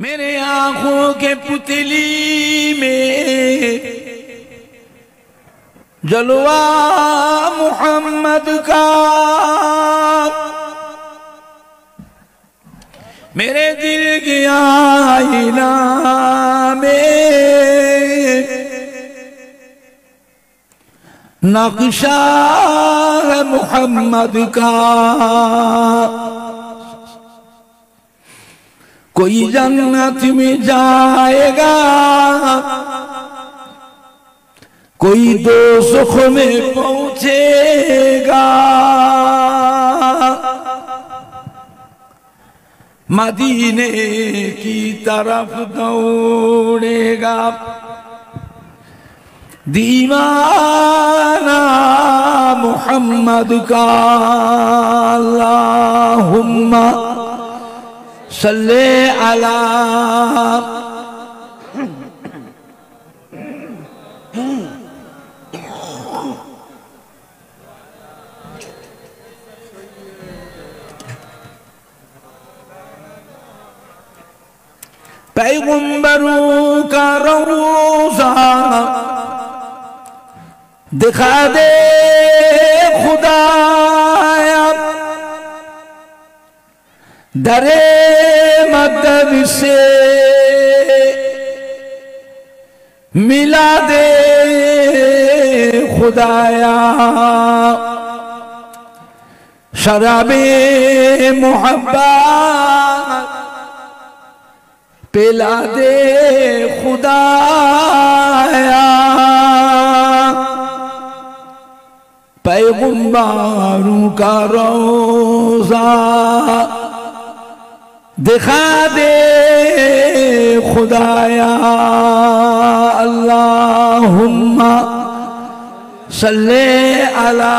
मेरे आंखों के पुतली में जलवा मोहम्मद का, मेरे दिल की आईना में नक्शा है मोहम्मद का। कोई जन्नत में जाएगा, कोई दोज़ख में पहुंचेगा। मदीने की तरफ दौड़ेगा दीवाना मोहम्मद का। अल्लाहुम्मा सल्ले अला पैगंबरों का रोज़ा दिखा दे खुदाया, दरे मदद से मिला दे खुदाया। शराबे मोहब्बत पिला दे खुदाया। पैगंबरों का रोज़ा दिखा दे खुदाया। अल्लाहुम्मा सल्ले अला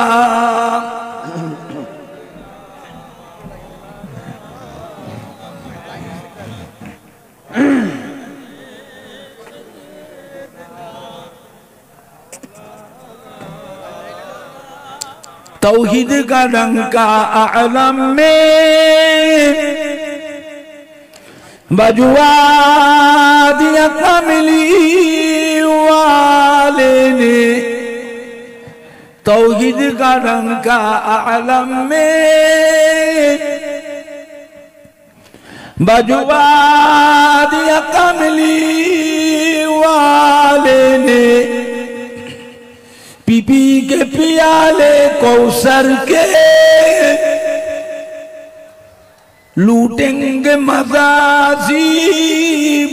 तौहीद का डंका आलम में बजवा दिया कमली वाले ने। तौहीद का डंका आलम में बजवा दिया कमली वाले ने। पीपी के पियाले कौसर के लूटेंगे मजाजी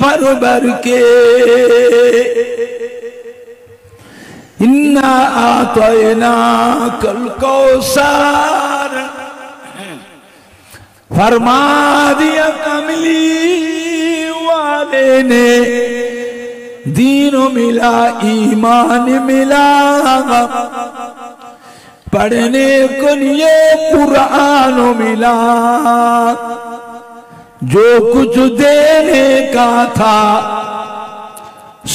भर भर के। इन्ना आतैना कल कौसर फरमा दिया कमली वाले ने। दीनो मिला ईमान मिला, पढ़ने को लिए कुरान मिला। जो कुछ देने का था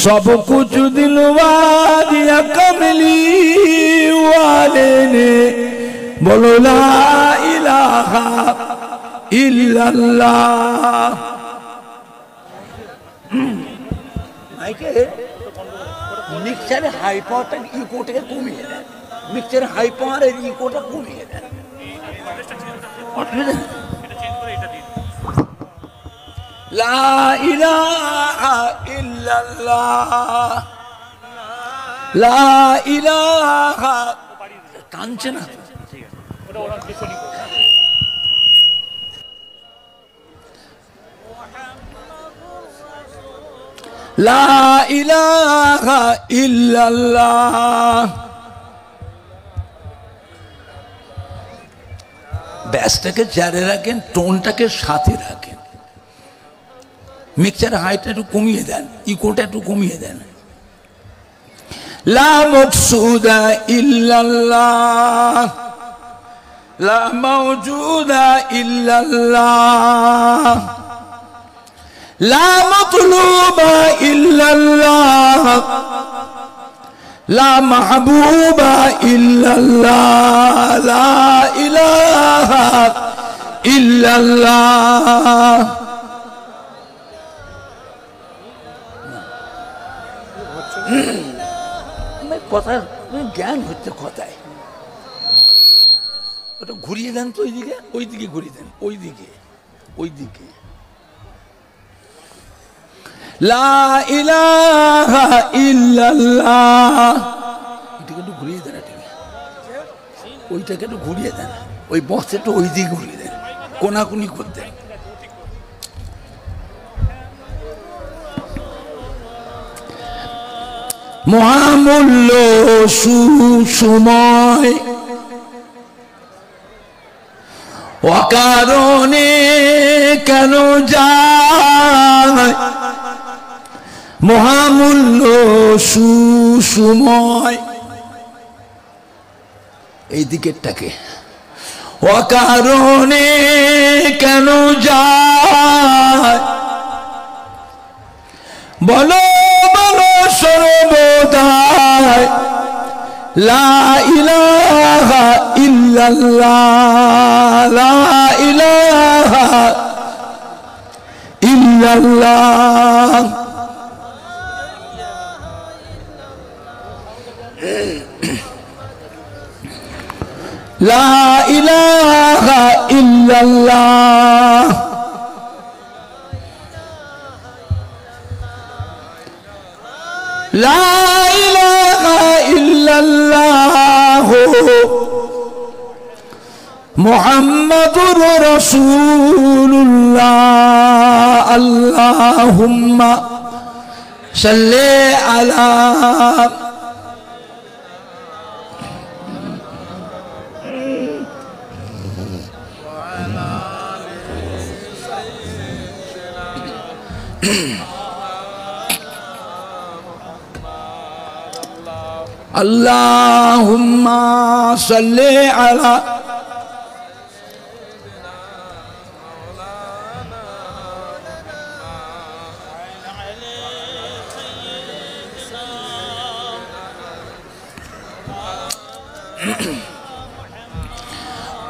सब कुछ दिलवा दिया कमली वाले ने। बोलो ला इलाहा इल्लल्लाह। मिक्सर हाई पावर इकोटे कमिए दें, मिक्सर हाई पावर इकोटा कमिए दें। ला इलाहा इल्लल्लाह, ला इलाहा टानছে না। ला इलाहा इल्लल्लाह। ব্যাসটাকে জারে রাখেন, টোনটাকে সাথে রাখেন। মিক্সচার হাইটটা একটু কমিয়ে দেন, ইকোটা একটু কমিয়ে দেন। লা মকসুদা ইল্লাল্লাহ, লা মাওজুদা ইল্লাল্লাহ, লা মতলুবা ইল্লাল্লাহ, লা মাহবুবা ইল্লাল্লাহ, লা ইলাহা ইল্লাল্লাহ। কথার জ্ঞান হচ্ছে কথায়। ওটা ঘুরিয়ে দেন তো ওই দিকে ঘুরিয়ে দেন, ওই দিকে। লা ইলাহা ইল্লাল্লাহ, এটাকে একটু ঘুরিয়ে দেন, ওইটাকে একটু ঘুরিয়ে দেন, ওই বক্সটা একটু ওই দিকে ঘুরিয়ে দেন, কোনাকুনি করতেন। মহামূল্য সুসময় অকারণে কেন যায়, মহামূল্য সুসময় এই দিকেরটাকে অকারণে কেন যায়, বলো বলো সর্বদাই লা ইলাহা ইল্লাল্লাহ, লা ইলাহা ইল্লাল্লাহ। লা ইলাহা ইল্লাল্লাহ, লা ইলাহা ইল্লাল্লাহ মুহাম্মাদুর রাসূলুল্লাহ। আল্লাহুম্মা সাল্লি আলা Allahumma salli ala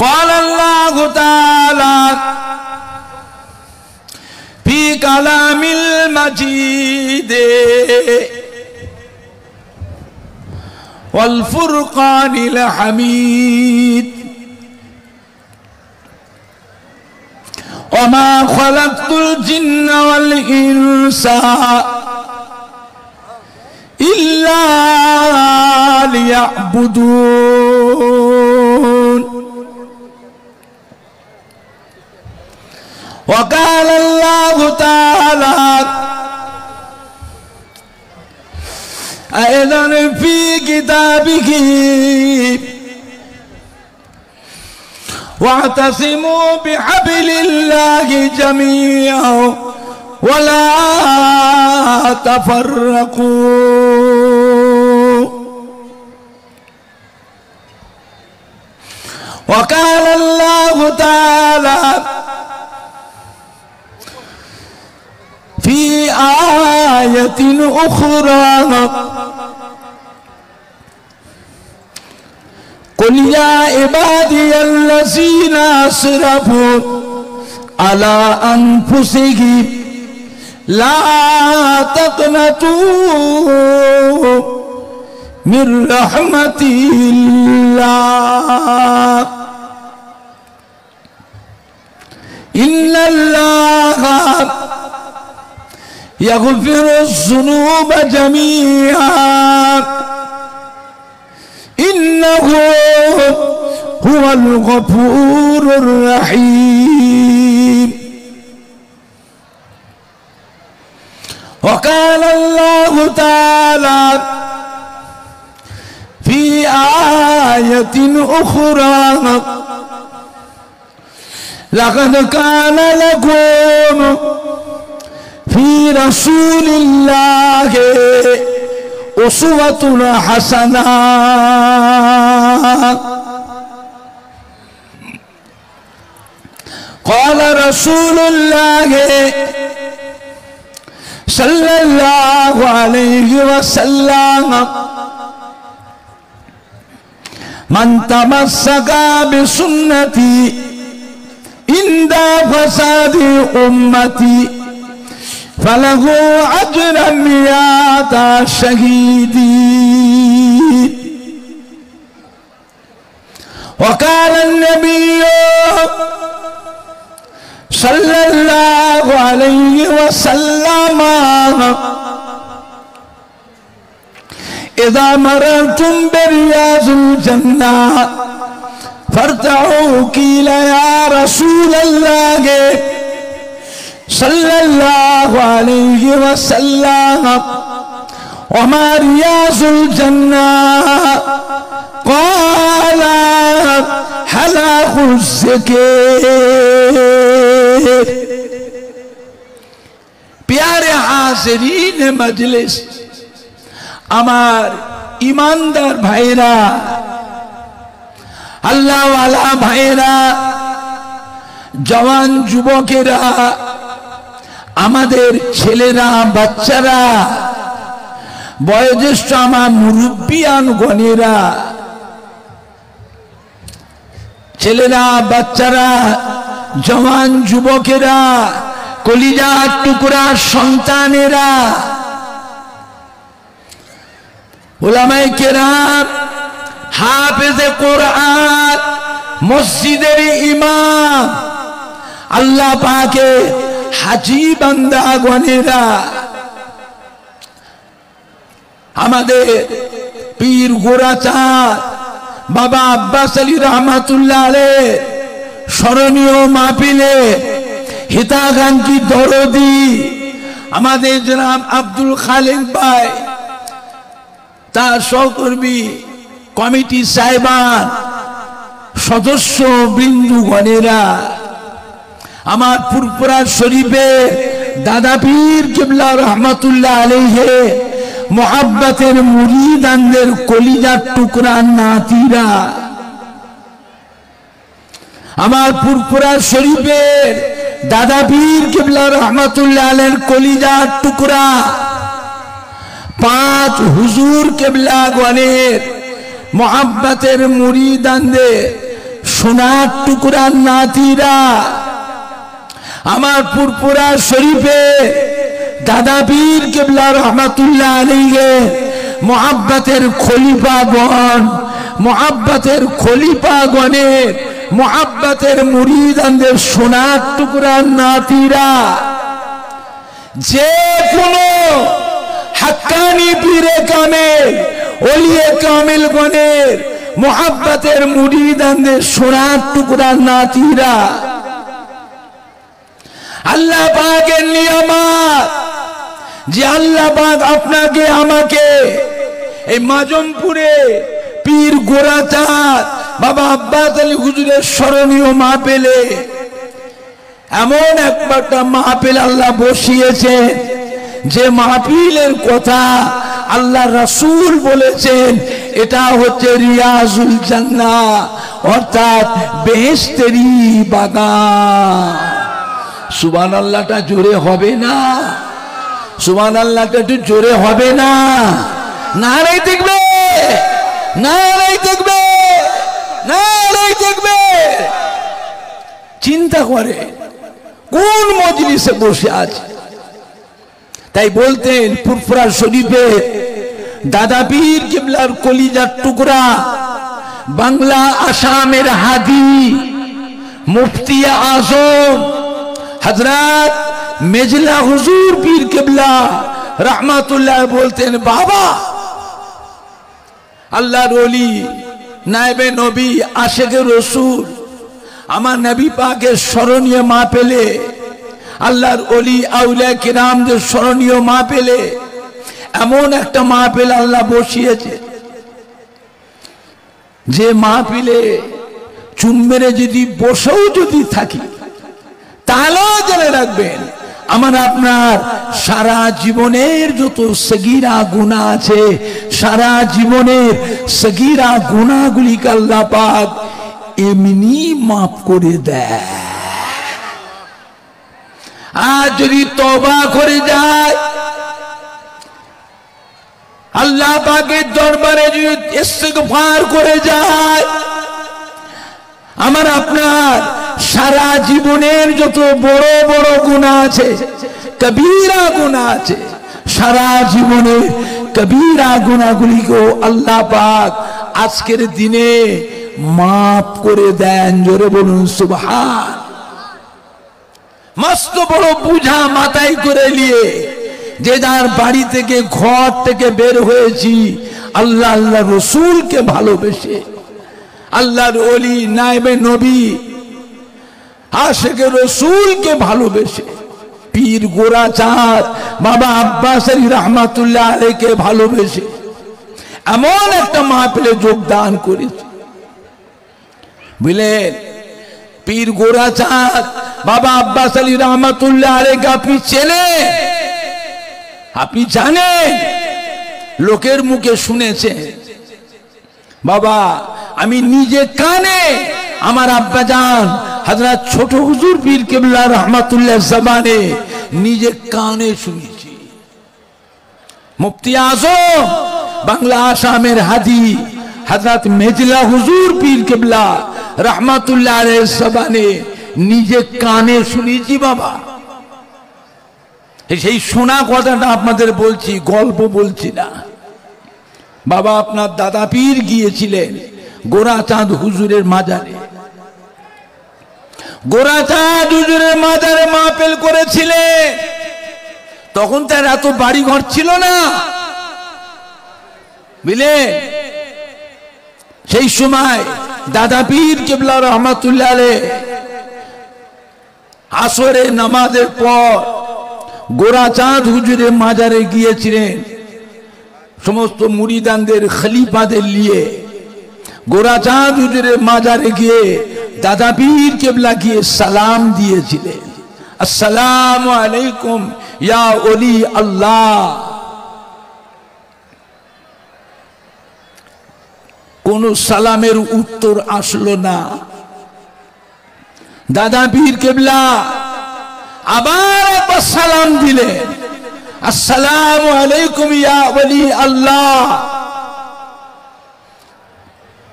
قال الله تعالى في كلام المجيد والفرقان الحميد وما خلقت الجن والإنس إلا ليعبدون وقال الله تعالى أيضا في كتابه واعتصموا بحبل الله جميعا ولا تفرقوا وقال الله تعالى في آية أخرى قل يا عبادي الذين أسرفوا على أنفسهم لا تقنطوا من رحمة الله إن الله يغفر الذنوب جميعا إنه هو الغفور الرحيم وقال الله تعالى في آية أخرى لقد كان لكم في رسول الله أسوة حسنة قال رسول الله صلى الله عليه وسلم من تمسك بسنتي عند فساد أمتي ফালাহু আজরান মিয়াতা শাহীদিন। وقال النبي صلى الله عليه وسلم إذا مررتم برياض الجنة فارتعوا قيل يا رسول الله صلى الله عليه وسلم وما رياض الجنة قال حلاق الذكر। प्यारे हाज़रीन मजलिस, আমার ईमानदार भाईरा, আল্লাহ ওয়ালা ভাইরা, জওয়ান যুবকেরা, আমাদের ছেলেরা, বাচ্চারা, বয়োজ্যেষ্ঠ আমার মুরব্বিয়ান গণেরা, ছেলেরা, বাচ্চারা, জওয়ান যুবকেরা, কলিজার টুকরা সন্তানেরা, উলামায়ে কেরাম, হাফেজে কোরআন, মসজিদের ইমাম, আল্লাহ পাকে হাজী বান্দাগণেরা, আমাদের পীর গোরাচাঁদ বাবা আব্বাস আলী রহমাতুল্লাহ আলাইহ স্মরণীয় মাহফিলে হিতাকাঙ্ক্ষী দরদি আমাদের জনাব আব্দুল খালেক ভাই, তার সহকর্মী কমিটি সাহেবান, সদস্য বিন্দুগণেরা, আমার ফুরফুরা শরীফে দাদা পীর কিবলা রহমাতুল্লাহ আলাইহি মোহাব্বতের মুরিদানদের কলিজার টুকরা নাতিরা, আমার ফুরফুরা শরীফের দাদা পীর কিবলা রহমাতুল্লাহ আলাইহির কলিজার টুকরা, পাঁচ হুজুর কিবলা গণের মোহাব্বতের মুরিদানদের সোনার টুকরা নাতিরা, আমার ফুরফুরা শরীফে দাদা পীর কিবলা রহমাতুল্লাহ আলাইহি মোহাব্বতের খলিফাগণ, মোহাব্বতের খলিফাগণের মোহাব্বতের মুরিদানদের সোনার টুকরা নাতিরা, যে কোনো হাক্কানি পীরে কামেল, ওলিয়ে কামেল গণের মোহাব্বতের মুরিদানদের সোনার টুকরা নাতিরা, আল্লাহ পাকের নিয়ামত যে আল্লাহ পাক আপনাকে আমাকে এই মাজমপুরে পীর গোরাচাঁদ বাবা আব্বাস আলী হুজুরের স্মরণীয় মাহফিলে এমন একটা মাহফিল আল্লাহ বসিয়েছে, যে মাহফিলের কথা আল্লাহ রাসূল বলেছেন এটা হচ্ছে রিয়াজুল জান্নাহ, অর্থাৎ বেহেশতেরই বাগান। সুবহানাল্লাহটা জোরে হবে না? সুবহানাল্লাহটা একটু জোরে হবে না? নারাই দেখবে, নারাই দেখবে, নারাই দেখবে। চিন্তা করে কোন মজলিসে বসে আছে। তাই বলতেন ফুরফুরা শরীফে দাদা পীর কিবলার কলিজার টুকরা, বাংলা আসামের হাদি মুফতি আজম হযরত মেজলা হুজুর পীর কিবলা রহমাতুল্লাহ বলতেন, বাবা আল্লাহর ওলি, নায়েবে নবী, আশিকে রাসূল, আমার নবী পাকের স্মরণীয় মাহফিলে, আল্লাহর ওলি আউলিয়া কিরামদের স্মরণীয় মাহফিলে এমন একটা মাহফিল আল্লাহ বসিয়েছে, যে মাহফিলে চুম মেরে যদি বসেও যদি থাকি, তাহলেও জেনে রাখবেন আমার আপনার সারা জীবনের যত সগীরা গুনাহ আছে, সারা জীবনের সগীরা গুনাহগুলিকে আল্লাহ পাক এমনি মাফ করে দেয়। আর যদি তওবা করে যায়, আল্লাহ পাকের দরবারে যদি ইস্তিগফার করে যায়, আমার আপনার সারা জীবনের যত বড় বড় গুনাহ আছে, কবিরা গুনাহ আছে, সারা জীবনে কবিরা গুনাহগুলিকেও আল্লাহ পাক আজকের দিনে মাফ করে দেন। জোরে বলুন সুবহান। মস্ত বড় বুঝা মাথায় করে নিয়ে যে যার বাড়ি থেকে ঘর থেকে বের হয়েছি আল্লাহ আল্লাহ রসুলকে ভালোবেসে, আল্লাহর ওলি নায়েবে নবী আশিকে রসুলকে ভালোবেসে, পীর গোরাচাঁদ বাবা আব্বাস আলী রহমাতুল্লাহ আলাইহিকে ভালোবেসে এমন একটা মাহফিলে যোগদান করেছে। বুঝলেন, পীর গোরাচাঁদ বাবা আব্বাস আলী রহমাতুল্লাহ আলাইহিকে আপনি চেনেন, আপনি জানেন, লোকের মুখে শুনেছেন। বাবা আমি নিজে কানে আমার আব্বাজান হযরত ছোট হুজুর পীর কেবলা রহমাতুল্লাহ জবানে নিজে কানে শুনেছি। মুফতি আজম বাংলা আসামের হাদি হযরত মেজলা হুজুর পীর কেবলা রহমাতুল্লাহ আলাইহি জবানে নিজে কানে শুনেছি। বাবা সেই শোনা কথাটা আপনাদের বলছি, গল্প বলছি না। বাবা আপনার দাদা পীর গিয়েছিলেন গোরাচাঁদ হুজুরের মাজারে, গোরাচাঁদ হুজুরের মাজারে মাহফিল করেছিলেন। তখন তার এত বাড়ি ঘর ছিল না, বুঝলে। সেই সময় দাদা পীর কেবলা রহমাতুল্লাহ আলাইহি আসরে নামাজের পর গোরাচাঁদ হুজুরের মাজারে গিয়েছিলেন সমস্ত মুরিদানদের খলিফাদের নিয়ে। গোরাচাঁদ হুজুরের মাজারে গিয়ে দাদা পীর কেবলা গিয়ে সালাম দিয়েছিলেন, আসসালামু আলাইকুম ইয়া ওলি আল্লাহ। কোন সালামের উত্তর আসলো না। দাদা পীর কেবলা আবার একবার সালাম দিলেন, আসসালামু আলাইকুম ইয়া ওলি আল্লাহ।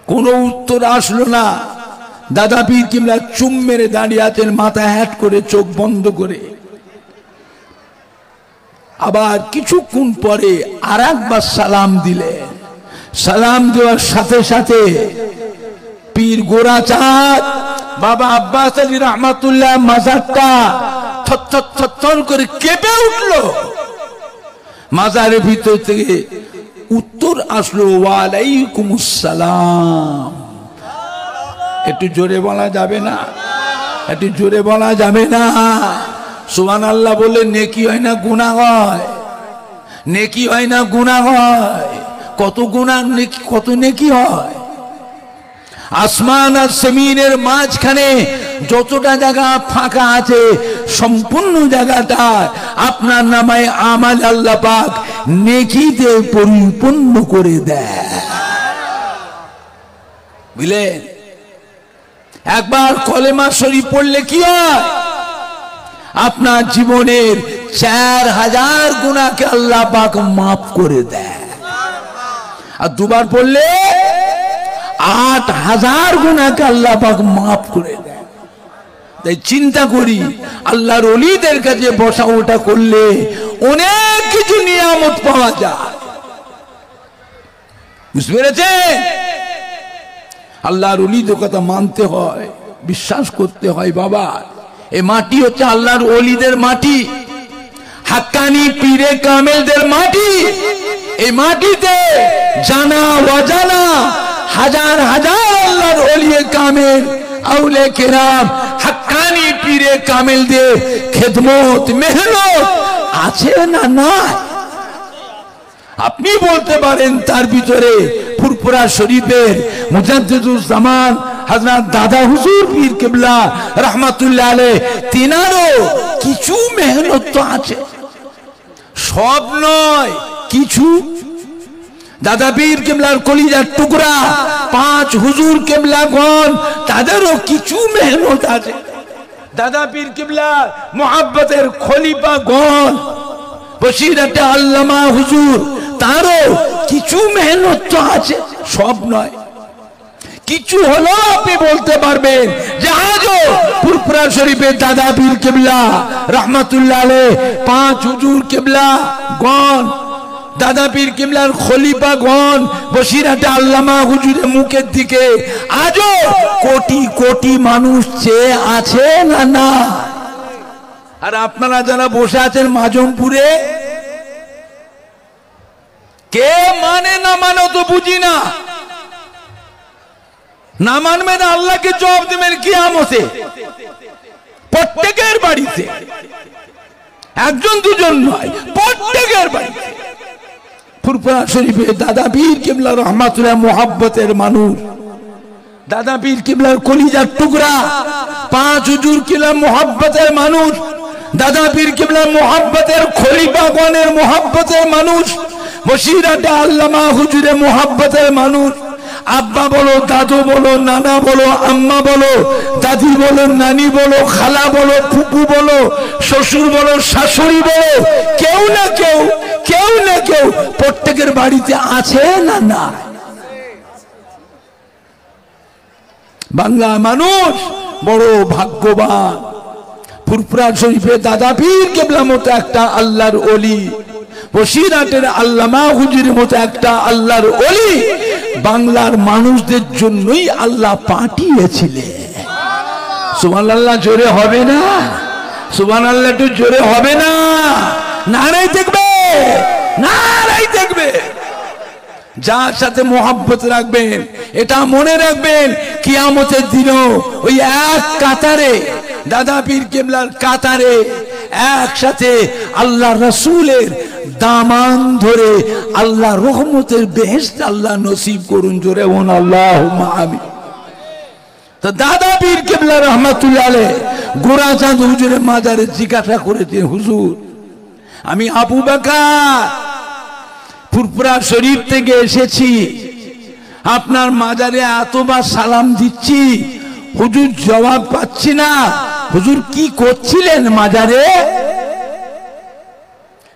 কোন উত্তর আসলো না। দাদা পীর কেবলা চুম মেরে দাঁড়িয়ে আছেন, মাথা হ্যাট করে, চোখ বন্ধ করে। আবার কিছুক্ষণ পরে আর একবার সালাম দিলেন। সালাম দেওয়ার সাথে সাথে পীর গোরাচাঁদ বাবা আব্বাস আলী রহমাতুল্লাহ মাজারটা থরথর থরথর করে কেঁপে উঠল। মাজারের ভিতর থেকে উত্তর আসলো, ওয়ালাইকুম আসসালাম। একটু জোরে বলা যাবে না? একটু জোরে বলা যাবে না? সুবহানাল্লাহ বলে নেকি হয় না গুনাহ হয়? নেকি হয় না গুনাহ হয়? কত গুনাহ নেকি, কত নেকি হয়। আসমান আর জমিনের মাঝখানে যতটা জায়গা ফাঁকা আছে সম্পূর্ণ জায়গাটা আপনার নামে আমাল আল্লাহ পাক নেকিতে পরিপূর্ণ করে দেয়। বুঝলেন, একবার কলেমা শরীফ পড়লে কি হয়? আপনার জীবনের 4000 গুনাহকে আল্লাহ পাক মাফ করে দেয়। আর দুবার পড়লে 8000 গুনাহকে আল্লাহ পাক মাফ করে দেয়। তাই চিন্তা করি, আল্লাহর ওলিদের কাছে বসা ওঠা করলে অনেক কিছু নিয়ামত পাওয়া যায়। বুঝতে পেরেছেন? আল্লাহর ওলিদের কথা মানতে হয়, বিশ্বাস করতে হয়। বাবা এই মাটি হচ্ছে আল্লাহর ওলিদের মাটি, হাক্কানি পীরে কামেলদের মাটি। এই মাটিতে জানা অজানা হাজার হাজার আল্লাহর ওলিয়ে কামেল আউলে কেরাম হাক্কানি পীরে কামেলদের খেদমত মেহনত আছে না নাই? আপনি বলতে পারেন তার ভিতরে ফুরফুরা শরীফের মুজাদ্দিদুজ জামান হযরত দাদা হুজুর পীর কেবলা রহমাতুল্লাহ আলাইহি তিনারও কিছু মেহনত তো আছে, সব নয় কিছু। দাদা পীর কেবলার কলিজার টুকরা 5 হুজুর কেবলাগণ তাদেরও কিছু মেহনত আছে। দাদা পীর কেবলার মুহাব্বতের খলিফাগণ বসিরাতে আল্লামা হুজুর তারও কিছু মেহনত তো আছে, সব নয়। কিছু হলো আপনি বলতে পারবেন যে আজও ফুরফুরা শরীফের দাদা পীর কিবলা রহমাতুল্লাহ আলাইহ 5 হুজুর কিবলা গণ, দাদা পীর কিবলার খলিফা গণ বসিরহাটে আল্লামা হুজুরের মুখের দিকে আজও কোটি কোটি মানুষ চেয়ে আছে না না? আর আপনারা যারা বসে আছেন মাজমপুরে, কে মানে না মানে তো বুঝি না। না মানবেন আল্লাহকে জবাব দেবেন কিয়ামতে। প্রত্যেকের বাড়িতে, একজন দুজন নয়, প্রত্যেকের বাড়িতে ফুরফুরা শরীফে দাদা পীর কিবলা রহমাতুল্লাহ মুহাব্বতের মানুষ, দাদা পীর কিবলার কলিজার টুকরা 5 হুজুর কিবলা মুহাব্বতের মানুষ, দাদা পীর কিবলা মুহাব্বতের খলিফাগণের মুহাব্বতের মানুষ, বসিরহাটে আল্লামা হুজুরের মুহাব্বতের মানুষ। আব্বা বলো, দাদু বলো, নানা বলো, আম্মা বলো, দাদি বলো, নানি বলো, খালা বলো, ফুপু বলো, শ্বশুর বলো, শাশুড়ি বলো, কেউ না কেউ, কেউ না কেউ প্রত্যেকের বাড়িতে আছে না না? বাংলা মানুষ বড় ভাগ্যবান। ফুরফুরা শরীফে দাদা পীর কিবলা মতো একটা আল্লাহর ওলি, বসিরহাটের আল্লামা হুজুরের মতো একটা আল্লাহর ওলি বাংলার মানুষদের জন্যই আল্লাহ পাঠিয়েছিলেন। সুবহানাল্লাহ জোরে হবে না? সুবহানাল্লাহ একটু জোরে হবে না? নারাই দেখবে, নারাই দেখবে। যার সাথে মোহাব্বত রাখবেন, এটা মনে রাখবেন কিয়ামতের দিনও ওই এক কাতারে দাদা পীর কিবলার কাতারে একসাথে আল্লাহ রাসূলের দামান ধরে আল্লাহ রহমতের বেহেশত আল্লাহ নসিব করুন। জোরে বলুন আল্লাহুম্মা আমিন। তো দাদা পীর কিবলা রহমাতুল্লাহ আলাইহ গোরাচাঁদ হুজুরের মাজারে জিজ্ঞাসা করেছেন, হুজুর আমি আবু বকর ফুরফুরা শরীফ থেকে এসেছি, আপনার মাজারে এতবার সালাম দিচ্ছি, হুজুর জবাব পাচ্ছি না, হুজুর কি করছিলেন মাজারে?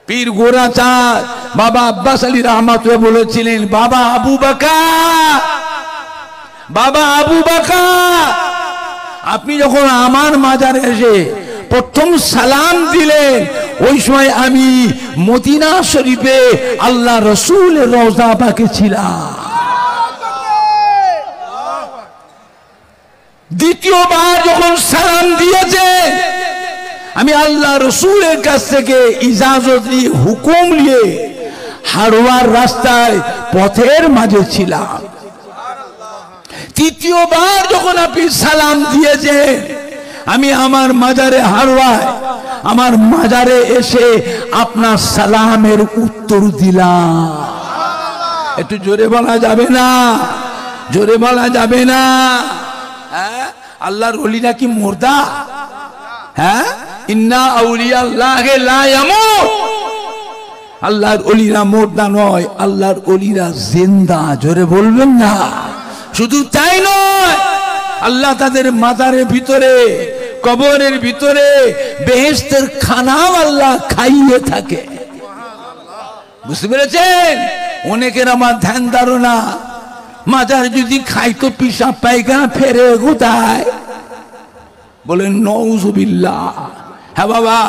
পীর গোরাচাঁদ বাবা আব্বাস আলী রহমাতুল্লাহ বলেছিলেন, বাবা আবু বকর, বাবা আবু বকর, আপনি যখন আমার মাজারে এসে প্রথম সালাম দিলেন, ওই সময় আমি মদিনা শরীফে আল্লাহ রসুলের রওজা পাকে ছিলাম। দ্বিতীয়বার যখন সালাম দিয়েছে, আমি আল্লাহ রসুলের কাছ থেকে ইজাজত নিয়ে হুকুম নিয়ে হাড়োয়ার রাস্তায় পথের মাঝে ছিলাম। তৃতীয়বার যখন আপনি সালাম দিয়েছেন, আমি আমার মাজারে হাড়োয়ায় আমার মাজারে এসে আপনার সালামের উত্তর দিলাম। একটু জোরে বলা যাবে না? জোরে বলা যাবে না? হ্যাঁ, আল্লাহর ওলিরা কি মুর্দা? হ্যাঁ, ইন্না আউলিয়াল্লাহি লা ইয়ামুত। আল্লাহর ওলিরা মুর্দা নয়, আল্লাহর ওলিরা জিন্দা। জোরে বলবেন না? শুধু তাই নয়, আল্লাহ তাদের মাজারের ভিতরে, কবরের ভিতরে বেহেশতের খানাও আল্লাহ খাইয়ে থাকে। বুঝতে পেরেছেন? অনেকের আমার ধ্যান ধারণা, মাজার যদি খাইতো পিসাব পায়খানা ফেরে কোথায়? বলেন নউজুবিল্লাহ। হ্যাঁ বাবা,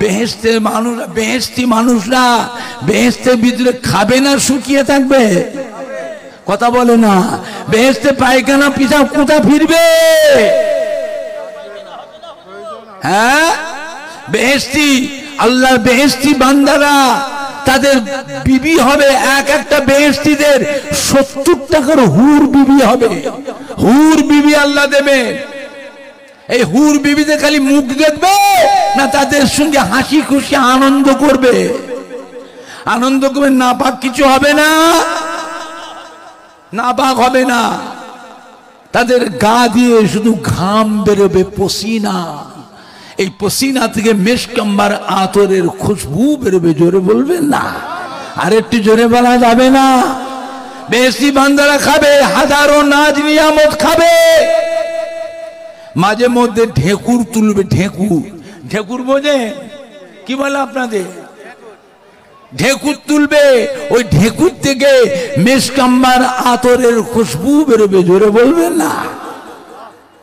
বেহেশতের মানুষ, বেহেশতি মানুষরা বেহেশতের ভিতরে খাবে না শুকিয়ে থাকবে? কথা বলে না। বেহেশতে পায়খানা পিসাব কোথায় ফিরবে? হ্যাঁ, বেহেশতি আল্লাহর বেহেশতি বান্দারা তাদের বিবি হবে, এক একটা বেহেশতিদের 70 টাকার হুর বিবি হবে। হুর বিবি আল্লাহ দেবে। এই হুর বিবিদের খালি মুখ দেখবে না তাদের সঙ্গে হাসি খুশি আনন্দ করবে? আনন্দ করবে, না পাক কিছু হবে না, না পাক হবে না। তাদের গা দিয়ে শুধু ঘাম বেরোবে, পসিনা। এই পসিনা থেকে মেশকাম্বার আতরের খুশবু বেরোবে। জোরে বলবেন না? আর একটু জোরে বলা যাবে না? বেশি বান্দারা খাবে, হাজারো নাজ নিয়ামত খাবে, মাঝে মধ্যে ঢেকুর তুলবে। ঢেকুর, ঢেকুর বোঝে? কি বলে আপনাদের? ঢেকুর তুলবে, ওই ঢেকুর থেকে মেশকাম্বার আতরের খুশবু বেরোবে। জোরে বলবেন না?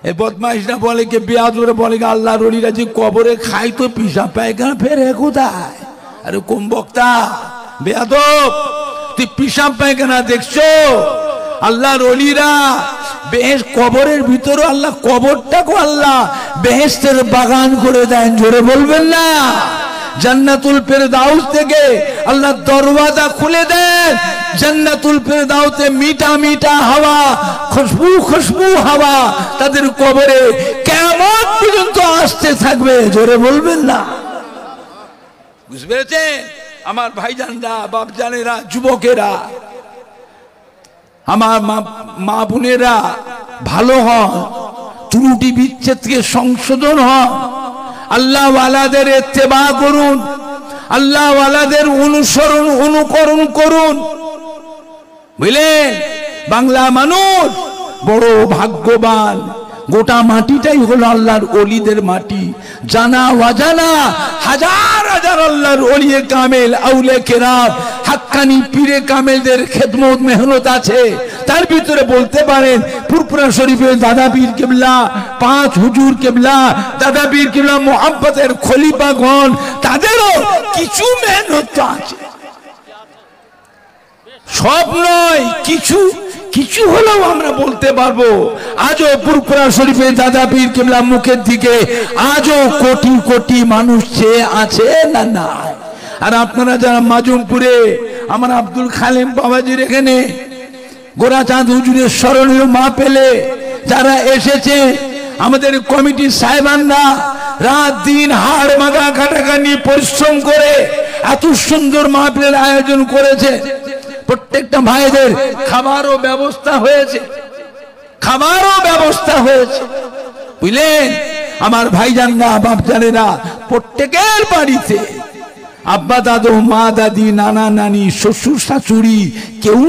এই বদমাইশরা বলে কি, বেয়াদরে বলে কি, আল্লাহর ওলিরা যে কবরে খায় তো পিসাব পায়খানা ফেরে কোথায়? আরে কোন বক্তা বেয়াদব, তুই পিসাব পায়খানা দেখছো? আল্লাহর ওলিরা বেহেশত, কবরের ভিতরে আল্লাহ কবরটাকে আল্লাহ বেহেশতের বাগান করে দেন। জোরে বলবেন না? জান্নাতুল ফেরদাউস থেকে আল্লাহ দরওয়াজা খুলে দেন। জান্নাতুল ফেরদাউসে মিঠা মিঠা হাওয়া, খুশবু খুশবু হাওয়া তাদের কবরে কিয়ামত পর্যন্ত আসতে থাকবে। জোরে বলবেন না? বুঝতে পেরেছেন আমার ভাইজানরা, বাপজানেরা, যুবকেরা, আমার মা বোনেরা, ভালো হন, ত্রুটি বিচ্ছেদ থেকে সংশোধন হন, আল্লাহ ওয়ালাদের ইত্তেবা করুন, আল্লাহ ওয়ালাদের অনুসরণ অনুকরণ করুন। বুঝলেন? বাংলা মানুষ বড় ভাগ্যবান, গোটা মাটিটাই হলো আল্লাহর ওলিদের মাটি। জানা অজানা হাজার হাজার আল্লাহর ওলিয়ে কামেল, আউলে কেরাম, হাক্কানি পীরে কামেলদের খেদমত মেহনত আছে। তার ভিতরে বলতে পারেন ফুরফুরা শরীফের দাদা পীর কেবলা, 5 হুজুর কেবলা, দাদা পীর কেবলা মুহাব্বতের খলিফাগণ, তাদেরও কিছু মেহনত আছে। সব নয়, কিছু কিছু হলেও আমরা বলতে পারবো। আজও ফুরফুরা শরীফের দাদা পীর কেবলা মুখের দিকে আজও কোটি কোটি মানুষ চেয়ে আছে না না। আর আপনারা যারা মাজুমপুরে আমার আব্দুল খালেম বাবাজির এখানে গোরাচাঁদ হুজুরের স্মরণীয় মা পেলে যারা এসেছে, আমাদের কমিটির সাহেবানরা রাত দিন হাড় মাগা খাটাখানি পরিশ্রম করে এত সুন্দর মাহফিলের আয়োজন করেছে। প্রত্যেকটা ভাইদের খাবারও ব্যবস্থা হয়েছে, খাবারও ব্যবস্থা হয়েছে। বুঝলেন আমার ভাইজানরা, বাপজানেরা, প্রত্যেকের বাড়িতে আব্বা দাদু, মা দাদি, নানা নানি, শ্বশুর শাশুড়ি, কেউ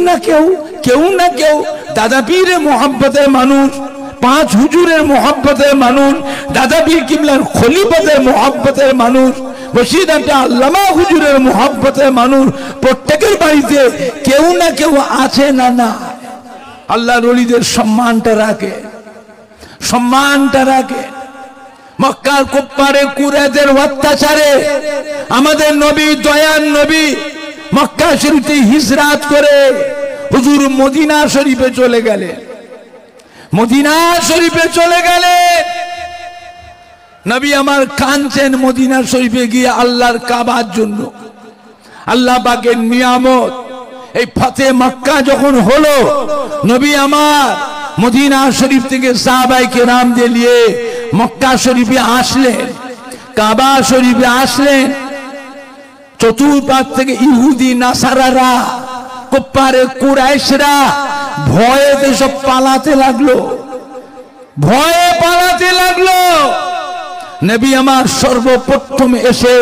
না কেউ দাদা পীরের মোহাব্বতের মানুষ, 5 হুজুরের মোহাব্বতের মানুষ, দাদা পীর কিবলার খলিফাদের মোহাব্বতের মানুষ, বসিরহাটে আল্লামা হুজুরের মোহাব্বতের মানুষ, প্রত্যেকের বাড়িতে কেউ না কেউ আছে না না। আল্লাহর ওলিদের সম্মানটা রাখে, সম্মানটা রাখে। মক্কার কুফফারে কুরাইশদের অত্যাচারে আমাদের নবী, দয়ার নবী মক্কা শরীফে হিজরত করে হুজুর মদিনা শরীফে চলে গেলেন। মদিনা শরীফে চলে গেলেন। নবী আমার কাঁদছেন মদিনা শরীফে গিয়ে আল্লাহর কাবার জন্য। আল্লাহ পাকের নিয়ামত এই ফতে মক্কা যখন হলো, নবী আমার মদিনা শরীফ থেকে সাহাবায়ে কেরামদের নিয়ে মক্কা শরীফে আসলেন, কাবা শরীফে আসলেন। চতুর্পাশ থেকে ইহুদি নাসারারা, কুফফারে কুরাইশরা ভয়ে সব পালাতে লাগলো, ভয়ে পালাতে লাগলো। নবী আমার সর্বপ্রথম এসে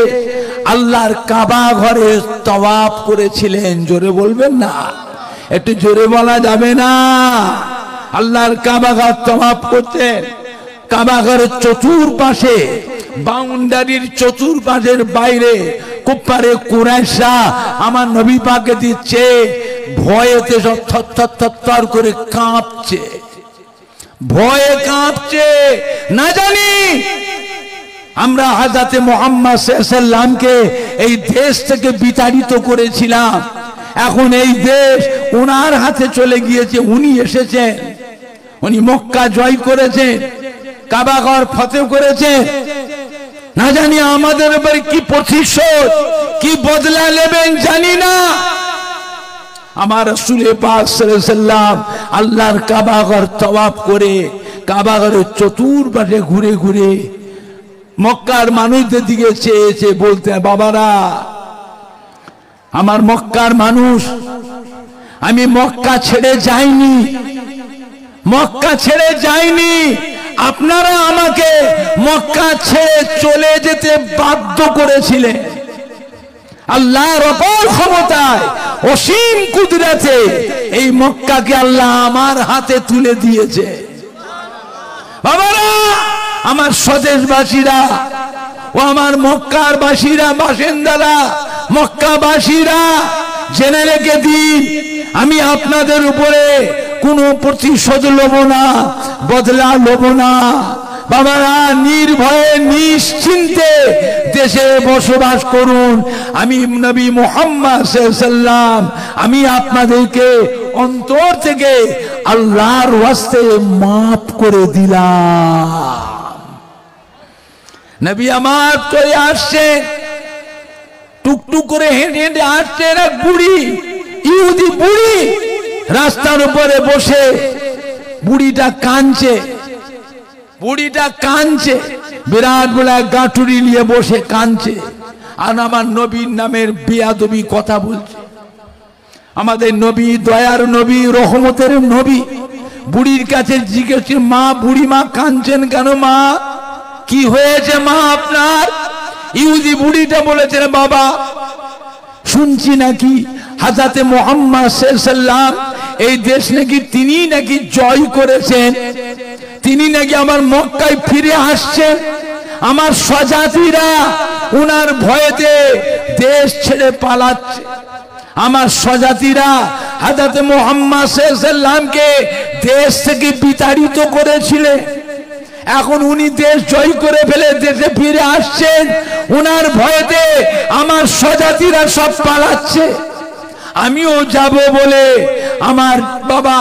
আল্লাহর কাবা ঘরে তওয়াফ করেছিলেন। জোরে বলবেন না? একটু জোরে বলা যাবে না? আল্লাহর কাবা ঘর তওয়াফ করতেন। কাবা ঘরের চতুর্পাশে, বাউন্ডারির চতুর্পাশের বাইরে কুফফারে কুরাইশরা আমার নবী পাককে দিচ্ছে, ভয়েতে সব থরথর করে কাঁপছে, ভয়ে কাঁপছে। না জানি আমরা হযরতে মুহাম্মদ সাল্লাল্লাহু আলাইহি ওয়াসাল্লামকে এই দেশ থেকে বিতাড়িত করেছিলাম, এখন এই দেশ ওনার হাতে চলে গিয়েছে। উনি এসেছেন, উনি মক্কা জয় করেছেন, কাবা ঘর ফতেহ করেছেন। না জানি আমাদের উপর কি প্রতিশোধ, কি বদলা নেবেন জানি না। আমার রাসূল পাক সাল্লাল্লাহু আলাইহি ওয়াসাল্লাম আল্লাহর কাবা ঘর তওয়াফ করে কাবা ঘরের চতুর্পাশে ঘুরে ঘুরে মক্কার মানুষদের দিকে চেয়ে বলতে, বাবারা, আমার মক্কার মানুষ, আমি মক্কা ছেড়ে যাইনি, মক্কা ছেড়ে যাইনি। আপনারা আমাকে মক্কা ছেড়ে চলে যেতে বাধ্য করেছিলেন। আল্লাহর অপার ক্ষমতায়, অসীম কুদরতে এই মক্কাকে আল্লাহ আমার হাতে তুলে দিয়েছে। বাবারা, আমার স্বদেশবাসীরা, ও আমার মক্কার বাসীরা, বাসিন্দারা, মক্কাবাসীরা, জেনে রেখে দিন, আমি আপনাদের উপরে কোনো প্রতিশোধ লব না, বদলা লব না। বাবারা, নির্ভয়ে নিশ্চিন্তে দেশে বসবাস করুন। আমি নবী মুহাম্মদ সাল্লাল্লাহু আলাইহি ওয়াসাল্লাম আমি আপনাদেরকে অন্তর থেকে আল্লাহর ওয়াস্তে মাফ করে দিলাম। নবী আমার তো আসছে, টুকটুক করে হেঁটে হেঁটে আসছে এক বুড়ি, ইহুদি বুড়ি, রাস্তার উপরে বসে। বুড়িটা কাঁদছে, বুড়িটা কাঁদছে, বিরাট বলে গাঁটুরি নিয়ে বসে কাঁদছে, আর আমার নবীর নামের বেয়াদবি কথা বলছে। আমাদের নবী, দয়ার নবী, রহমতের নবী, বুড়ির কাছে জিজ্ঞেস, মা, বুড়ি মা কাঁদছেন কেন মা? কি হয়েছে মা আপনার? ইহুদি বুড়িটা বলেছেন, বাবা শুনছি নাকি হযরত মুহাম্মদ সাল্লাল্লাহু আলাইহি ওয়াসাল্লাম এই দেশ নাকি তিনি নাকি জয় করেছেন, তিনি নাকি আমার মক্কায় ফিরে আসছেন। আমার স্বজাতিরা উনার ভয়েতে দেশ ছেড়ে পালাচ্ছে। আমার স্বজাতিরা হযরত মুহাম্মদ সাল্লাল্লাহু আলাইহি ওয়াসাল্লামকে দেশ থেকে বিতাড়িত করেছিলেন। এখন উনি দেশ জয় করে ফেলে দেশে ফিরে আসছেন, উনার ভয়েতে আমার স্বজাতিরা সব পালাচ্ছে। আমিও যাব বলে আমার বাবা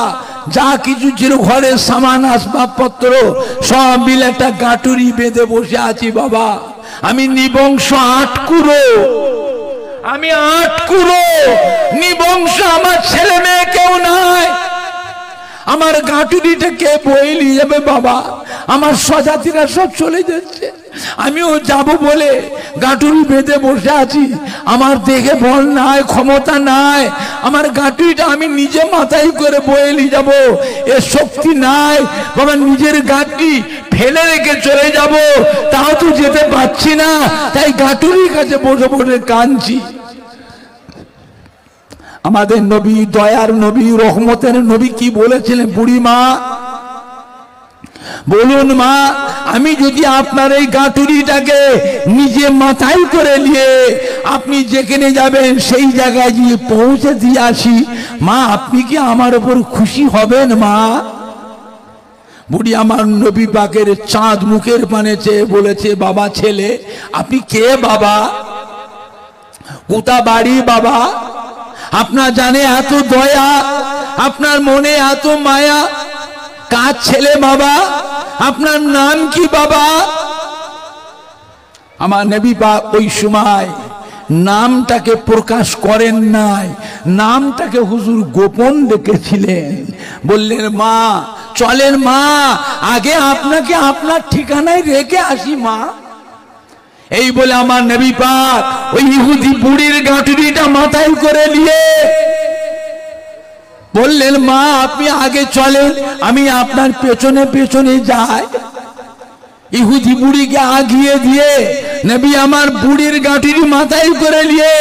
যা কিছু ছিল ঘরের সামান আসবাবপত্র সব মিলে একটা গাঁটুরি বেঁধে বসে আছি। বাবা আমি নিবংশ আটকুড়ো, আমি আটকুড়ো নিবংশ, আমার ছেলে মেয়ে কেউ নাই। আমার গাঁটুরিটা কে বয়ে নিয়ে যাবে বাবা? আমার স্বজাতিরা সব চলে যাচ্ছে, আমিও যাব বলে গাঁটুরি বেঁধে বসে আছি। আমার দেখে বল নাই, ক্ষমতা নাই, আমার গাঁটুরিটা আমি নিজে মাথায় করে বয়ে নিয়ে যাব, এর শক্তি নাই বাবা। নিজের গাঁটুরি ফেলে রেখে চলে যাব, তাও তো যেতে পারছি না, তাই গাঁটুরির কাছে বসে বসে কাঁদছি। আমাদের নবী, দয়ার নবী, রহমতের নবী কি বলেছিলেন? বুড়ি মা, বলুন মা, আমি যদি আপনার এই গাঁটুরিটাকে নিজে মাথায় করে নিয়ে আপনি যেখানে যাবেন সেই জায়গায় গিয়ে পৌঁছে দিয়ে আসি, মা আপনি কি আমার উপর খুশি হবেন মা? বুড়ি আমার নবী পাকের চাঁদ মুখের পানে চেয়ে বলেছে, বাবা ছেলে আপনি কে বাবা? কোথা বাড়ি বাবা? আপনার জানে এত দয়া, আপনার মনে এত মায়া, কার ছেলে বাবা? আপনার নাম কি বাবা? আমার নবী পাক ওই সময় নামটাকে প্রকাশ করেন নাই, নামটাকে হুজুর গোপন রেখেছিলেন। বললেন মা চলেন মা, আগে আপনাকে আপনার ঠিকানায় রেখে আসি মা। এই বলে আমার নবী পাক ওই ইহুদি বুড়ির গাঁটুরিটা মাথায় করে নিয়ে বললেন মা আপনি আগে চলেন, আমি আপনার পেছনে পেছনে যাই। ইহুদি বুড়িকে আগিয়ে দিয়ে নবী আমার বুড়ির গাঁটুরি মাথায় করে নিয়ে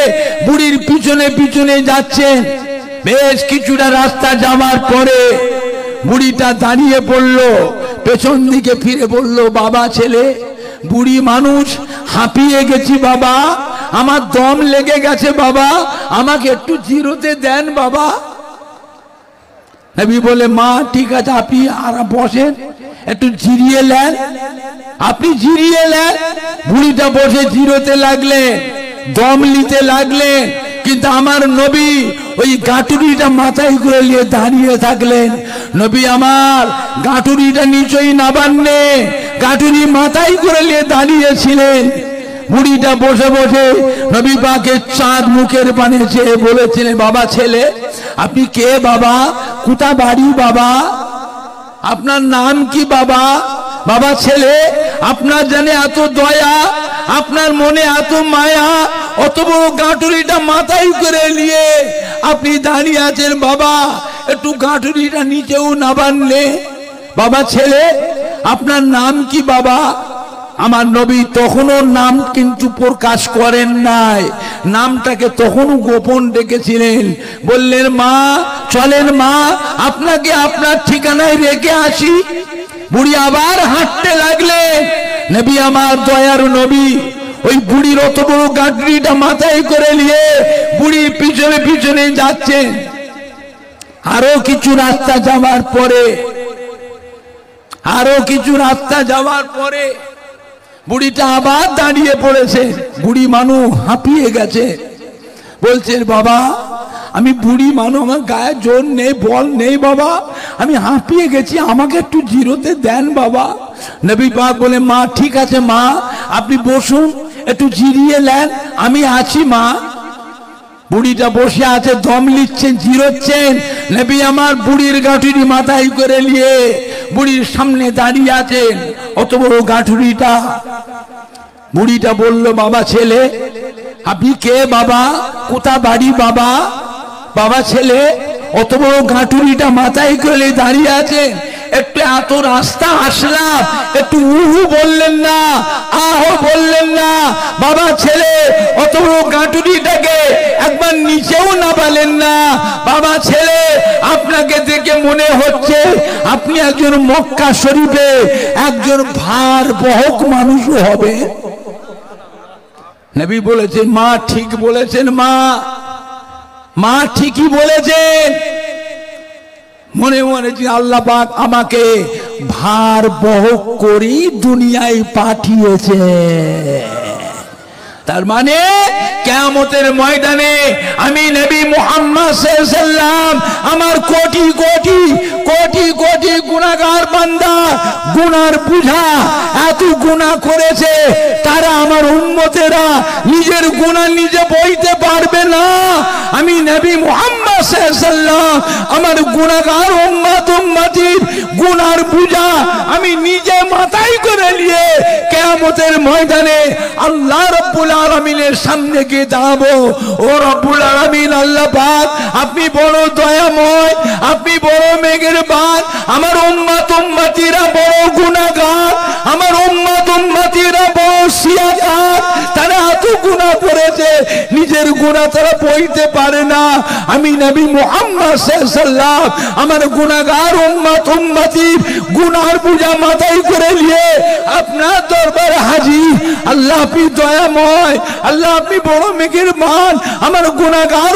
বুড়ির পিছনে পিছনে যাচ্ছেন। বেশ কিছুটা রাস্তা যাওয়ার পরে বুড়িটা দাঁড়িয়ে পড়ল, পেছন দিকে ফিরে বলল, বাবা ছেলে, বুড়ি মানুষ, হাঁপিয়ে গেছি বাবা, আমার দম লেগে গেছে বাবা, আমাকে একটু জিরোতে দেন বাবা। নবী বলে, মা ঠিক আছে আপনি আর বসেন, একটু জিরিয়ে নেন। আপনি জিরিয়ে নেন। বুড়িটা বসে জিরোতে লাগলেন, দম নিতে লাগলেন, কিন্তু আমার নবী ওই গাঁটুরিটা মাথায় করে নিয়ে দাঁড়িয়ে থাকলেন। নবী আমার গাঁটুরিটা নিচেই নাবান্নে গাঁটুরি মাথায় করে নিয়ে দাঁড়িয়েছিলেন। বুড়িটা বসে বসে নবী পাকের চাঁদ মুখের পানে চেয়ে বলেছিলেন, বাবা ছেলে আপনি কে বাবা? কোথা বাড়ি বাবা? আপনার নাম কি বাবা? বাবা ছেলে আপনার জানে এত দয়া, আপনার মনে এত মায়া, অত বড় গাঁটুরিটা মাথায় করে নিয়ে আপনি দাঁড়িয়ে আছেন বাবা, একটু গাঁটুরিটা নিচেও নাবানলে। বাবা ছেলে আপনার নাম কি বাবা? আমার নবী তখনও নাম কিন্তু প্রকাশ করেন নাই, নামটাকে তখনও গোপন রেখেছিলেন। বললেন মা চলেন মা, আপনাকে আপনার ঠিকানায় রেখে আসি। বুড়ি আবার হাঁটতে লাগলেন। নবী আমার দয়ার নবী ওই বুড়ির অত বড় গাঁটরিটা মাথায় করে নিয়ে বুড়ির পিছনে পিছনে যাচ্ছেন। আরো কিছু রাস্তা যাওয়ার পরে বুড়িটা আবার দাঁড়িয়ে পড়েছে। বুড়ি মানুষ হাঁপিয়ে গেছে, বলছে বাবা আমি বুড়ি মানুষ, আমার গায়ে জোর নেই, বল নেই বাবা, আমি হাঁপিয়ে গেছি, আমাকে একটু জিরোতে দেন বাবা। নবী পাক বলে মা ঠিক আছে মা আপনি বসুন, একটু জিরিয়ে নেন, আমি আছি মা। বুড়িটা বসে আছে, দম নিচ্ছেন, জিরোচ্ছেন। নবী আমার বুড়ির গাঁঠুরি মাথায় করে নিয়ে বুড়ির সামনে দাঁড়িয়ে আছেন, অত বড় গাঁঠুরিটা। বুড়িটা বলল বাবা ছেলে আপনি কে বাবা, কোথা বাড়ি বাবা? বাবা ছেলে অত বড় গাঁঠুরিটা মাথায় করে দাঁড়িয়ে আছেন, একটু এত রাস্তা আসলাম, একটু উহু বললেন না, আহো বললেন না। বাবা ছেলে অত বড় গাঁটুরিটাকে একবার নিচেও নামালেন না। বাবা ছেলে আপনাকে দেখে মনে হচ্ছে আপনি একজন মক্কা শরীফে একজন ভার বহক মানুষও হবে। নবী বলেছেন মা ঠিক বলেছেন, মা ঠিকই বলেছেন। মনে মনে যে আল্লাহ পাক আমাকে ভার বহক করি দুনিয়ায় পাঠিয়েছে, তার মানে কিয়ামতের ময়দানে আমি নবী মুহাম্মদ সাল্লাল্লাহু আলাইহি ওয়াসাল্লাম আমার কোটি কোটি কোটি কোটি গুনাহগার বান্দা, গুনার বুঝা এত গুনাহ করেছে, তারা আমার উম্মতেরা নিজের গুনাহ নিজে বইতে পারবে না। আমি নবী মুহাম্মদ সাল্লাল্লাহু আলাইহি ওয়াসাল্লাম আমার গুনাহগার উম্মতির গুনার বুঝা আমি নিজে মাথায় করে নিয়ে কিয়ামতের ময়দানে আল্লাহ রাব্বুল আলামিনের সামনে গিয়ে দাঁড়াবো। ও রব্বুল আলামিন আল্লাহ পাক আপনি বড় দয়াময়, আপনি বড় মেহেরবান। আমার উম্মতিরা বড় গুনাহগার, আমার উম্মতিরা বড় সিয়াকার, তারা এত গুনাহ করেছে নিজের গুনাহ তারা বইতে পারে না। আমি নবী মুহাম্মদ সাল্লাল্লাহু আলাইহি ওয়াসাল্লাম আমার গুনাহগার উম্মতির গুনার বোঝা মাথায় করে নিয়ে আপনার দরবারে হাজির। আল্লাহ আপনি দয়াময়, আল্লাহ আপনি বড় মেহেরবান। আমার গুনাহগার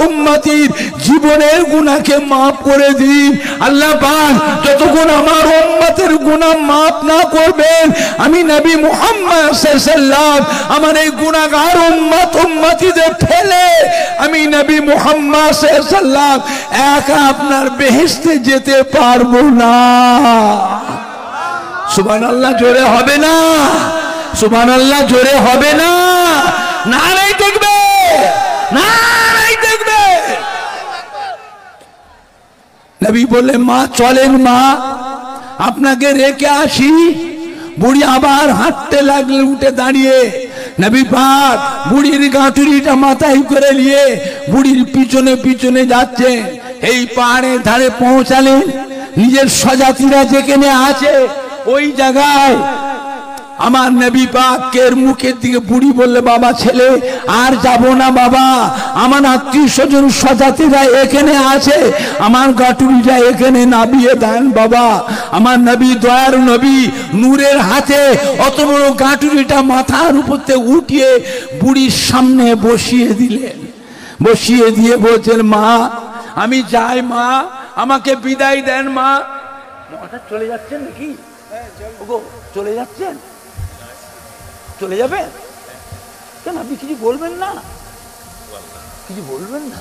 উম্মতির জীবনের গুনাহকে মাফ করে দিন। আল্লাহ পাক যতক্ষণ আমার উম্মতের গুনাহ মাফ না করবেন আমি নবী মুহাম্মদ সাল্লাল্লাহু আলাইহি ওয়াসাল্লাম আমার এই গুনাহগার উম্মতিদের ফেলে আমি নবী মুহাম্মদ সাল্লাল্লাহু আলাইহি ওয়াসাল্লাম একা আপনার বেহেশতে যেতে পারবো না। সুবহানাল্লাহ জোরে হবে না? সুবহানাল্লাহ জোরে হবে না? নারায়ে তাকবীর, নারায়ে তাকবীর। নবী বলে মা চলেন মা আপনাকে রেখে আসি। বুড়ি আবার হাঁটতে লাগলেন উঠে দাঁড়িয়ে। নবী পাক বুড়ির গাঁটুরিটা মাথায় করে নিয়ে বুড়ির পিছনে পিছনে যাচ্ছে। এই পাহাড়ের ধারে পৌঁছালেন, নিজের স্বজাতিরা যেখানে আছে ওই জায়গায় আমার নবী পাকের মুখের দিকে বুড়ি বললে বাবা ছেলে আর যাব না বাবা, আমার আত্মীয় স্বজন স্বজাতিরা এখানে আছে, আমার গাঁটুরিটা এখানে নামিয়ে দেন বাবা। আমার নবী দয়ার নবী নূরের হাতে অত বড় গাঁটুরিটা মাথার উপরতে উঠিয়ে বুড়ির সামনে বসিয়ে দিলেন। বসিয়ে দিয়ে বলছেন মা আমি যাই মা, আমাকে বিদায় দেন মা। হঠাৎ চলে যাচ্ছেন নাকি? চলে যাচ্ছেন? চলে যাবেন কেন? আপনি কিছু বলবেন না? কিছু বলবেন না?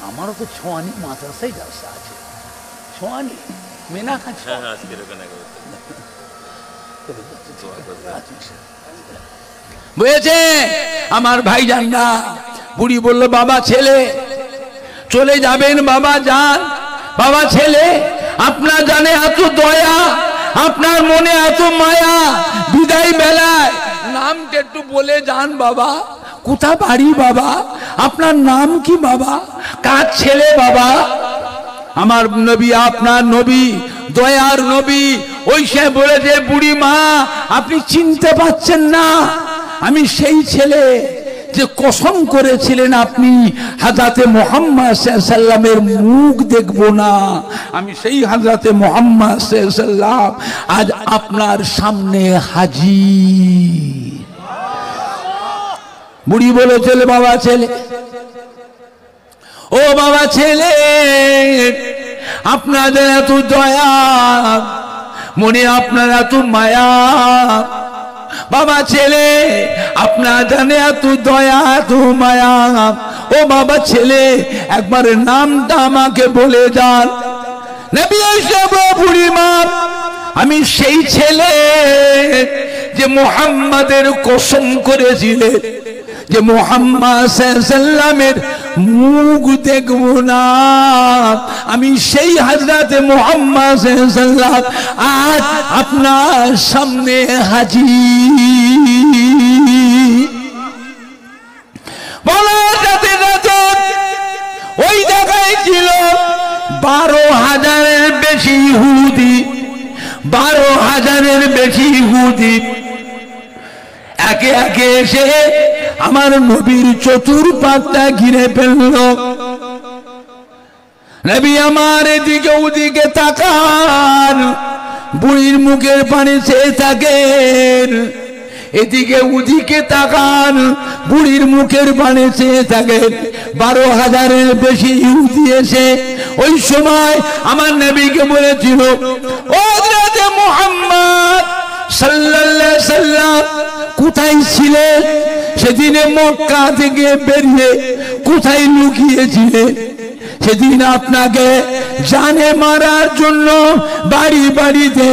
আমারও তো ছোয়ানি মাদ্রাসায় ব্যবসা আছে, ছোয়ানি মেনাখা বুঝেছে আমার ভাইজানরা। বুড়ি বলল বাবা ছেলে চলে যাবেন বাবা যান। বাবা ছেলে আপনার জানে এত দয়া, আপনার মনে এত মায়া, বিদায় বেলায় নামটা একটু বলে যান বাবা। কোথা বাড়ি বাবা? আপনার নাম কি বাবা? কার ছেলে বাবা? আমার নবী আপনার নবী দয়ার নবী ওই সে বলেছে বুড়ি মা আপনি চিনতে পারছেন না, আমি সেই ছেলে যে কসম করেছিলেন আপনি হযরতে মুহাম্মদ সাল্লাল্লাহু আলাইহি সাল্লামের মুখ দেখব না, আমি সেই হযরতে মুহাম্মদ সাল্লাল্লাহু আলাইহি সাল্লাম আজ আপনার সামনে হাজির। বুড়ি বলেছিল, বাবা ছেলে, ও বাবা ছেলে, আপনাদের এত দয়া, মনে আপনার এত মায়া, বাবা ছেলে আপনার জানে এত দয়া এত মায়া, ও বাবা ছেলে একবার নামটা আমাকে বলে যান। নবী সাহেব, বুড়ি মা, আমি সেই ছেলে যে মুহাম্মাদের কসম করেছিলেন যে মুহাম্মদ সাল্লাল্লাহু আলাইহি সাল্লামের মুখ দেখব না, আমি সেই হযরতে মুহাম্মদ সাল্লাল্লাহু আলাইহি সাল্লাম আজ আপনার সামনে হাজির। বলার সাথে সাথে ওই জায়গায় ছিল 12,000-এর বেশি ইহুদি, 12,000-এর বেশি ইহুদি একে একে এসে আমার নবীর চতুর্পাশটা ঘিরে ফেলল। নবী আমার এদিকে ওদিকে তাকান, বুড়ির মুখের পানে চেয়ে থাকেন, এদিকে ওদিকে তাকান, বুড়ির মুখের পানে চেয়ে থাকেন। 12,000-এর বেশি ইহুদি এসে ওই সময় আমার নবীকে বলেছিল, ও হযরত মুহাম্মদ সাল্লাল্লাহু আলাইহি সাল্লাম কোথায় ছিলেন সেদিনে? মক্কা থেকে বেরিয়ে কোথায় লুকিয়েছিলেন? সেদিন আপনাকে জানে মারার জন্য বাড়ি বাড়িতে,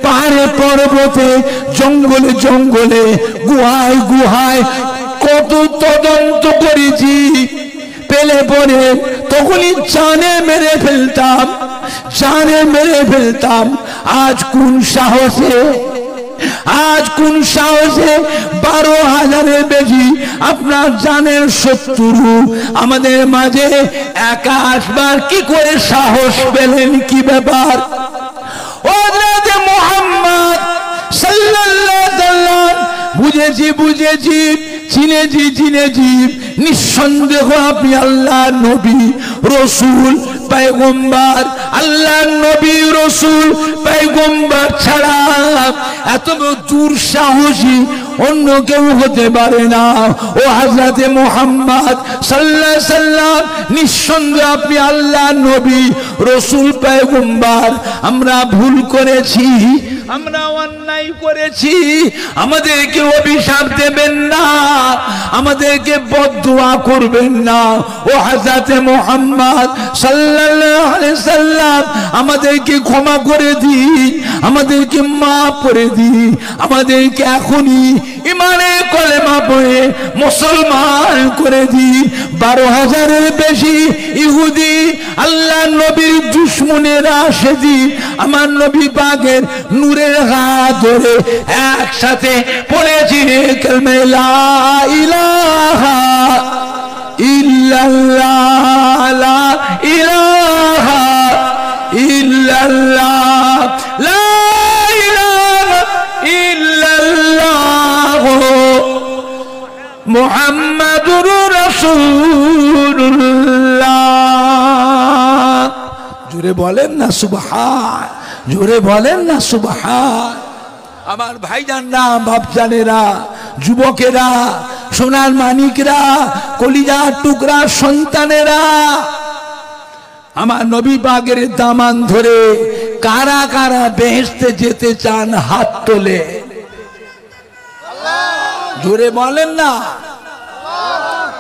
পাহাড়ে পর্বতে, জঙ্গলে জঙ্গলে, গুহায় গুহায় কত তদন্ত করেছি, পেলে পরে তখনই জানে মেরে ফেলতাম, জানে মেরে ফেলতাম। আজ কোন সাহসে, আজ কোন সাহসে 12,000-এর বেশি আপনার জানের শত্রু আমাদের মাঝে একা আসবার কি করে সাহস পেলেন? কি ব্যাপার? ও হযরত মুহাম্মদ সাল্লাল্লাহু আলাইহি সাল্লাম, বুঝেছি বুঝেছি, চিনেছি চিনেছি, নিঃসন্দেহ আপনি আল্লাহর নবী রাসূল পয়গম্বর, আল্লাহর নবী রাসূল পয়গম্বর ছাড়া এত দুঃসাহসী অন্য কেউ হতে পারে না। ও হযরতে মুহাম্মদ সাল্লাল্লাহু আলাইহি সাল্লাম, নিঃসন্দেহ আপনি আল্লাহর নবী রাসূল পয়গম্বর। আমরা ভুল করেছি, আমরা অন্যায় করেছি, আমাদেরকে অভিশাপ দেবেন না, আমাদেরকে বদদুয়া করবেন না। ও হযরতে মুহাম্মদ সাল্লাল্লাহু আলাইহি সাল্লাম, আমাদেরকে ক্ষমা করে দিন, আমাদেরকে মাফ করে দিন, আমাদেরকে এখনই ইমানে কলেমা পড়ে মুসলমান করে দিন। 12,000-এর বেশি ইহুদি আল্লাহ নবীর দুশমনেরা সেদিন আমার নবী পাকের নূরের হাত ধরে একসাথে পড়েছি কালেমা লা ইলাহা ইল্লাল্লাহ, লা ইলাহা ইল্লাল্লাহ, লা ইলাহা ইল্লাল্লাহ, মুহাম্মাদুর রাসূলুল্লাহ। জোরে বলেন না সুবহান, জোরে বলেন না সুবহান। আমার ভাইজানরা, বাপজানেরা, যুবকেরা, সোনার মানিকরা, কলিজার টুকরা সন্তানেরা, আমার নবী পাকের দামান ধরে কারা কারা বেহেশতে যেতে চান হাত তোলে? জোরে বলেন না।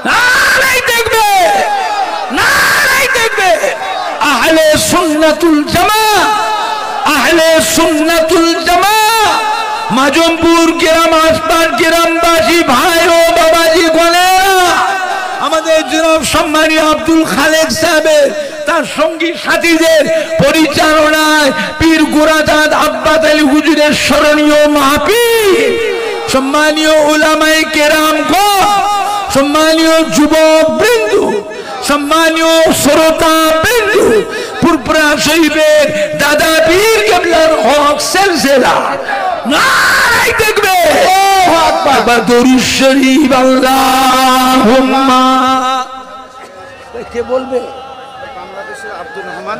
নারায়ে তাকবীর, নারায়ে তাকবীর। আহলে সুন্নাতুল জামাত, আহলে সুন্নাতুল জামাত, মাজমপুর গ্রাম, আসপার গ্রামবাসী ভাই ও বাবাজি বলেন, আমাদের জনাব সম্মানীয় আব্দুল খালেক সাহেবের তার সঙ্গী সাথীদের পরিচালনায় পীর গোরাজাদ আব্বাস আলী হুজুরের স্মরণীয় মাহফিল, সম্মানীয় উলামায়ে কেরামগণ, সম্মানীয় যুবক বৃন্দ, সম্মানীয় শ্রোতা বৃন্দ, পুরপুরা শরীফের দাদা পীর কেবলার হক সিলসিলা, নারায়ে তাকবীর, আল্লাহু আকবার, দরুদ শরীফ, আল্লাহ আল্লাহুম্মা কে বলবে বাংলাদেশের আব্দুর রহমান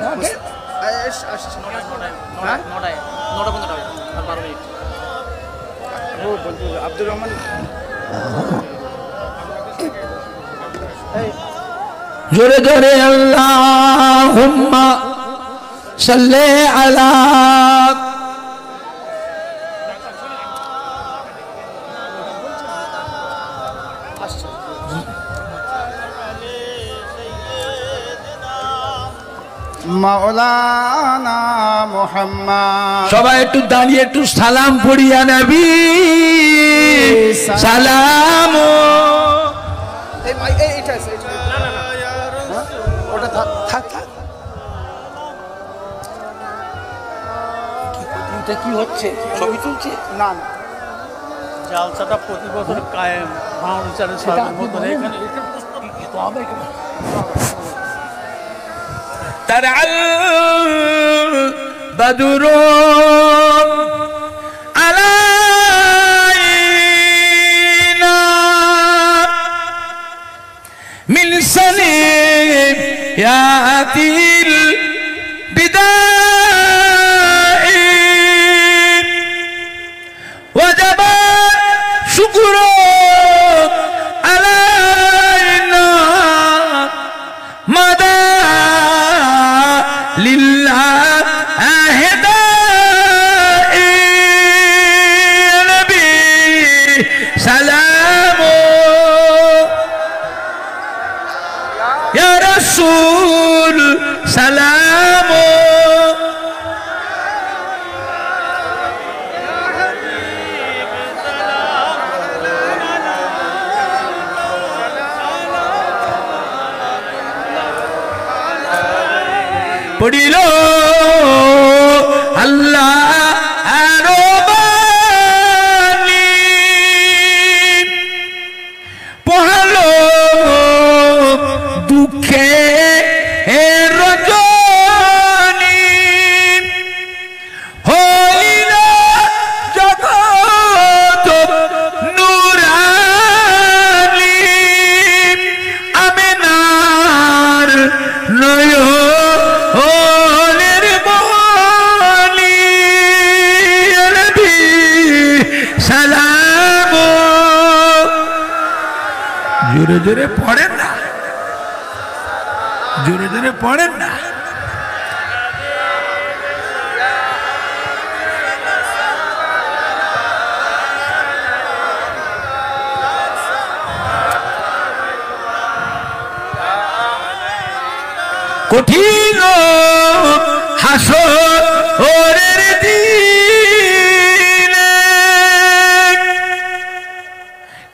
আব্দুর রহমান জোরে জোরে আল্লাহুম্মা সাল্লি আলা মাওলানা মুহাম্মদ। সবাই একটু দাঁড়িয়ে একটু সালাম পড়িয়া নবী সালাম। ওটা থাক থাক। এটা কি হচ্ছে? ছবি তুলছে না না, জালসাটা প্রতি বছর কায়েম ভাউচারের সবার মতো এখানে তারাল বদর আলাইনা মিন সানিয়াতিল বিদাই ওয়াজাব শুকরু আলাইনা মাদা লিল্লাহ আহদাই নবী সালাম ইয়া রাসূল সালাম পড়িল আল্লাহ আরো বাণী পড়ালো দুঃখে রজনী হইল জগৎ নুরানী আমেনার নয়ন জোরে জোরে পড়েন না, জোরে জোরে পড়েন না। কঠিন হাসরের দিনে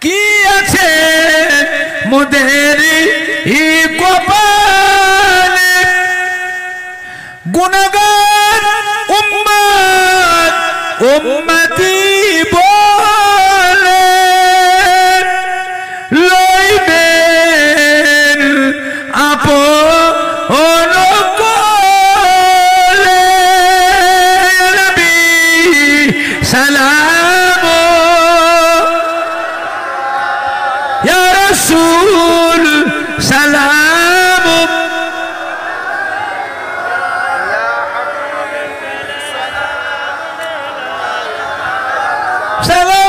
কি আছে মোদের কপালে গুণগান উম্মত উম্মতি বলে লইবেন আপন কোলে নবী সালাম ইয়া রাসূল সালাম সালাম